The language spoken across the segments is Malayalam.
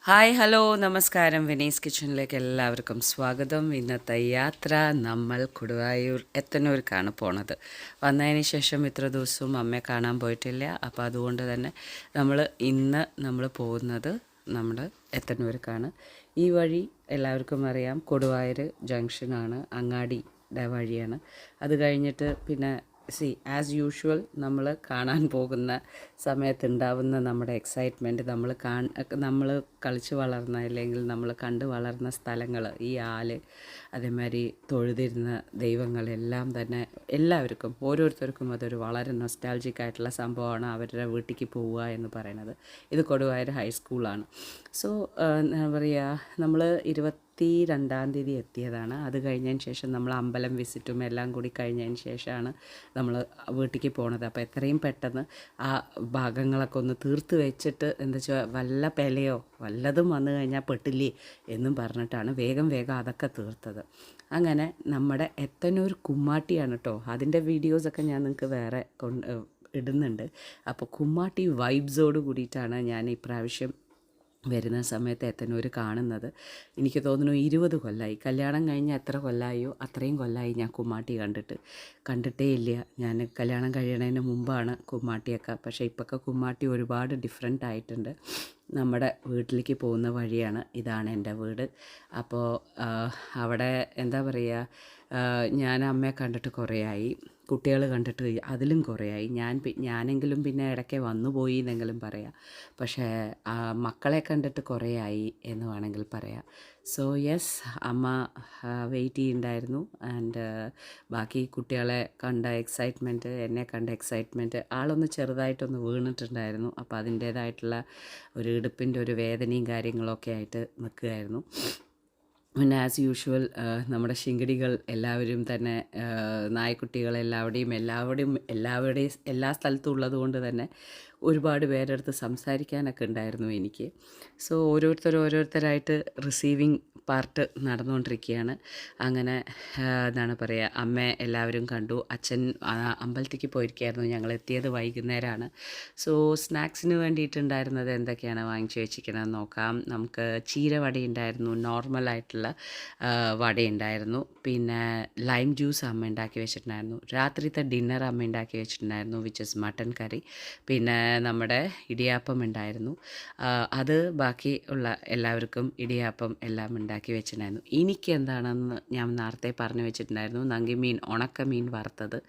ഹായ് ഹലോ നമസ്കാരം. വിനീസ് കിച്ചണിലേക്ക് എല്ലാവർക്കും സ്വാഗതം. ഇന്നത്തെ യാത്ര നമ്മൾ കൊടുവായൂർ എത്തനൂർക്കാണ് പോണത്. വന്നതിന് ശേഷം ഇത്ര ദിവസവും അമ്മയെ കാണാൻ പോയിട്ടില്ല. അപ്പോൾ അതുകൊണ്ട് തന്നെ നമ്മൾ പോകുന്നത് നമ്മൾ എത്തനൂർക്കാണ്. ഈ വഴി എല്ലാവർക്കും അറിയാം, കൊടുവായൂർ ജംഗ്ഷനാണ്, അങ്ങാടിയുടെ വഴിയാണ്. അത് കഴിഞ്ഞിട്ട് പിന്നെ ആസ് യൂഷ്വൽ നമ്മൾ കാണാൻ പോകുന്ന സമയത്തുണ്ടാവുന്ന നമ്മുടെ എക്സൈറ്റ്മെൻറ്റ്, നമ്മൾ കളിച്ച് വളർന്ന അല്ലെങ്കിൽ നമ്മൾ കണ്ട് വളർന്ന സ്ഥലങ്ങൾ, ഈ ആല്, അതേമാതിരി തൊഴുതിരുന്ന ദൈവങ്ങളെല്ലാം തന്നെ എല്ലാവർക്കും ഓരോരുത്തർക്കും അതൊരു വളരെ നൊസ്റ്റാൾജിക് ആയിട്ടുള്ള സംഭവമാണ് അവരുടെ വീട്ടിലേക്ക് പോവുക എന്ന് പറയുന്നത്. ഇത് കൊടുവായൂർ ഹൈസ്കൂളാണ്. സോ എന്താ പറയുക, നമ്മൾ 22-ാം തീയതി എത്തിയതാണ്. അത് കഴിഞ്ഞതിന് ശേഷം നമ്മൾ അമ്പലം വിസിറ്റും എല്ലാം കൂടി കഴിഞ്ഞതിന് ശേഷമാണ് നമ്മൾ വീട്ടിലേക്ക് പോണത്. അപ്പോൾ എത്രയും പെട്ടെന്ന് ആ ഭാഗങ്ങളൊക്കെ ഒന്ന് തീർത്ത് വെച്ചിട്ട്, എന്താ വെച്ചാൽ വല്ല പെലയോ വല്ലതും വന്നു കഴിഞ്ഞാൽ പെട്ടില്ലേ എന്നും പറഞ്ഞിട്ടാണ് വേഗം അതൊക്കെ തീർത്തത്. അങ്ങനെ നമ്മുടെ എത്തനൂർ കുമ്മാട്ടിയാണ് കേട്ടോ. അതിൻ്റെ വീഡിയോസൊക്കെ ഞാൻ നിങ്ങൾക്ക് വേറെ ഇടുന്നുണ്ട്. അപ്പോൾ കുമ്മാട്ടി വൈബ്സോട് കൂടിയിട്ടാണ് ഞാൻ ഇപ്രാവശ്യം വരുന്ന സമയത്ത് എത്തനൂർ കാണുന്നത്. എനിക്ക് തോന്നുന്നു 20 കൊല്ലമായി. കല്യാണം കഴിഞ്ഞ് എത്ര കൊല്ലമായോ അത്രയും കൊല്ലമായി ഞാൻ കുമ്മാട്ടി കണ്ടിട്ടേ ഇല്ല. ഞാൻ കല്യാണം കഴിയണതിന് മുമ്പാണ് കുമ്മാട്ടിയൊക്കെ. പക്ഷേ ഇപ്പോഴൊക്കെ കുമ്മാട്ടി ഒരുപാട് ഡിഫറെൻ്റ് ആയിട്ടുണ്ട്. നമ്മുടെ വീട്ടിലേക്ക് പോകുന്ന വഴിയാണ്. ഇതാണ് എൻ്റെ വീട്. അപ്പോൾ അവിടെ എന്താ പറയുക, ഞാൻ അമ്മയെ കണ്ടിട്ട് കുറേ ആയി, കുട്ടികൾ കണ്ടിട്ട് അതിലും കുറേ ആയി. ഞാനെങ്കിലും പിന്നെ ഇടയ്ക്ക് വന്നു പോയി എന്നെങ്കിലും പറയാം. പക്ഷേ മക്കളെ കണ്ടിട്ട് കുറേ ആയി എന്ന് വേണമെങ്കിൽ പറയാം. സോ യെസ്, അമ്മ വെയിറ്റ് ചെയ്യുന്നുണ്ടായിരുന്നു. ആൻഡ് ബാക്കി കുട്ടികളെ കണ്ട എക്സൈറ്റ്മെൻറ്റ്, എന്നെ കണ്ട എക്സൈറ്റ്മെൻറ്റ്, ആളൊന്ന് ചെറുതായിട്ടൊന്ന് വീണിട്ടുണ്ടായിരുന്നു. അപ്പോൾ അതിൻ്റേതായിട്ടുള്ള ഒരു ഇടുപ്പിൻ്റെ ഒരു വേദനയും കാര്യങ്ങളൊക്കെ ആയിട്ട് നിൽക്കുകയായിരുന്നു. പിന്നെ ആസ് യൂഷ്വൽ നമ്മുടെ ശിങ്കിടികൾ എല്ലാവരും തന്നെ, നായ്ക്കുട്ടികൾ എല്ലാവരുടെയും എല്ലാ സ്ഥലത്തും ഉള്ളത് കൊണ്ട് തന്നെ ഒരുപാട് പേരെടുത്ത് സംസാരിക്കാനൊക്കെ ഉണ്ടായിരുന്നു എനിക്ക്. സോ ഓരോരുത്തരായിട്ട് റിസീവിങ് പാർട്ട് നടന്നുകൊണ്ടിരിക്കുകയാണ്. അങ്ങനെ എന്താണ് പറയുക, അമ്മയെ എല്ലാവരും കണ്ടു. അച്ഛൻ അമ്പലത്തേക്ക് പോയിരിക്കുകയായിരുന്നു. ഞങ്ങൾ എത്തിയത് വൈകുന്നേരമാണ്. സോ സ്നാക്സിന് വേണ്ടിയിട്ടുണ്ടായിരുന്നത് എന്തൊക്കെയാണ് വാങ്ങിച്ചു വെച്ചിരിക്കണമെന്ന് നോക്കാം. നമുക്ക് ചീരവട ഉണ്ടായിരുന്നു, നോർമലായിട്ടുള്ള വടയുണ്ടായിരുന്നു. പിന്നെ ലൈം ജ്യൂസ് അമ്മ ഉണ്ടാക്കി വെച്ചിട്ടുണ്ടായിരുന്നു. രാത്രിത്തെ ഡിന്നർ അമ്മ ഉണ്ടാക്കി വെച്ചിട്ടുണ്ടായിരുന്നു, വിച്ച് ഇസ് മട്ടൻ കറി. പിന്നെ നമ്മുടെ ഇടിയാപ്പം ഉണ്ടായിരുന്നു. അത് ബാക്കി ഉള്ള എല്ലാവർക്കും ഇടിയാപ്പം എല്ലാം ഉണ്ടാക്കി വെച്ചിട്ടുണ്ടായിരുന്നു. എനിക്ക് എന്താണെന്ന് ഞാൻ നേരത്തെ പറഞ്ഞു വെച്ചിട്ടുണ്ടായിരുന്നു. നങ്കിമീൻ, ഉണക്കമീൻ വറുത്തത്,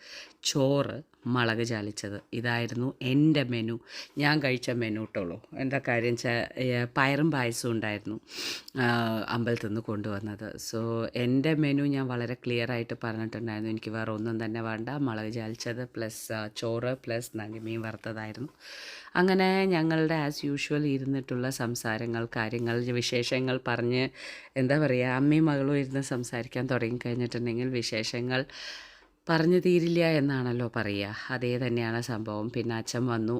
ചോറ്, മുളക് ചാലിച്ചത്. ഇതായിരുന്നു എൻ്റെ മെനു. ഞാൻ കഴിച്ച മെനു ഇട്ടുള്ളൂ. എന്താ കാര്യം വെച്ചാൽ പയറും പായസവും ഉണ്ടായിരുന്നു അമ്പലത്തിൽ നിന്ന് കൊണ്ടുവന്നത്. സോ എൻ്റെ മെനു ഞാൻ വളരെ ക്ലിയർ ആയിട്ട് പറഞ്ഞിട്ടുണ്ടായിരുന്നു. എനിക്ക് വേറെ ഒന്നും തന്നെ വേണ്ട, മുളക് ചാലിച്ചത് പ്ലസ് ചോറ് പ്ലസ് നങ്കിമീൻ വറുത്തതായിരുന്നു. അങ്ങനെ ഞങ്ങളുടെ ആസ് യൂഷ്വൽ ഇരുന്നിട്ടുള്ള സംസാരങ്ങൾ, കാര്യങ്ങൾ, വിശേഷങ്ങൾ പറഞ്ഞ്, എന്താ പറയുക, അമ്മയും മകളും ഇരുന്ന് സംസാരിക്കാൻ തുടങ്ങിക്കഴിഞ്ഞിട്ടുണ്ടെങ്കിൽ വിശേഷങ്ങൾ പറഞ്ഞു തീരില്ല എന്നാണല്ലോ പറയുക. അതേ തന്നെയാണ് സംഭവം. പിന്നെ അച്ഛൻ വന്നു.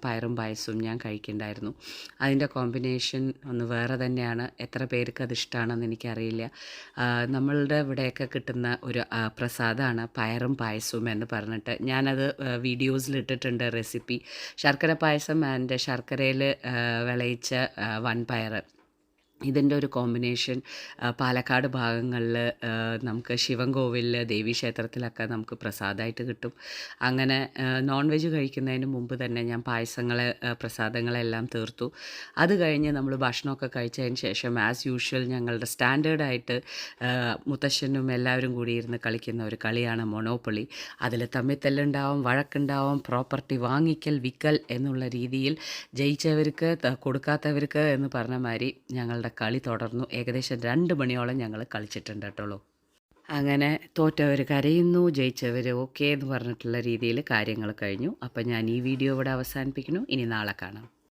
പയറും പായസവും ഞാൻ കഴിക്കുന്നുണ്ടായിരുന്നു. അതിൻ്റെ കോമ്പിനേഷൻ ഒന്ന് വേറെ തന്നെയാണ്. എത്ര പേർക്ക് അത് ഇഷ്ടമാണെന്ന് എനിക്കറിയില്ല. നമ്മളുടെ ഇവിടെയൊക്കെ കിട്ടുന്ന ഒരു പ്രസാദമാണ് പയറും പായസവും എന്ന് പറഞ്ഞിട്ട്. ഞാനത് വീഡിയോസിലിട്ടിട്ടുണ്ട് റെസിപ്പി. ശർക്കര പായസം ആൻഡ് ശർക്കരയിൽ വിളയിച്ച വൻപയർ, ഇതിൻ്റെ ഒരു കോമ്പിനേഷൻ പാലക്കാട് ഭാഗങ്ങളിൽ നമുക്ക് ശിവൻകോവിലിൽ, ദേവീക്ഷേത്രത്തിലൊക്കെ നമുക്ക് പ്രസാദമായിട്ട് കിട്ടും. അങ്ങനെ നോൺ വെജ് കഴിക്കുന്നതിന് മുമ്പ് തന്നെ ഞാൻ പ്രസാദങ്ങളെല്ലാം തീർത്തു. അത് കഴിഞ്ഞ് നമ്മൾ ഭക്ഷണമൊക്കെ കഴിച്ചതിന് ശേഷം ആസ് യൂഷ്വൽ ഞങ്ങളുടെ സ്റ്റാൻഡേർഡായിട്ട് മുത്തശ്ശനും എല്ലാവരും കൂടി ഇരുന്ന് കളിക്കുന്ന ഒരു കളിയാണ് മൊണോപ്പൊളി. അതിൽ തമ്മിത്തല്ലുണ്ടാവും, വഴക്കുണ്ടാവും, പ്രോപ്പർട്ടി വാങ്ങിക്കൽ വിക്കൽ എന്നുള്ള രീതിയിൽ ജയിച്ചവർക്ക് കൊടുക്കാത്തവർക്ക് എന്ന് പറഞ്ഞ മാതിരി ഞങ്ങളുടെ കളി തുടർന്നു. ഏകദേശം 2 മണിയോളം ഞങ്ങൾ കളിച്ചിട്ടുണ്ട് കേട്ടുള്ളൂ. അങ്ങനെ തോറ്റവർ കരയുന്നു, ജയിച്ചവർ ഓക്കെ എന്ന് പറഞ്ഞിട്ടുള്ള രീതിയിൽ കാര്യങ്ങൾ കഴിഞ്ഞു. അപ്പം ഞാൻ ഈ വീഡിയോ ഇവിടെ അവസാനിപ്പിക്കുന്നു. ഇനി നാളെ കാണാം.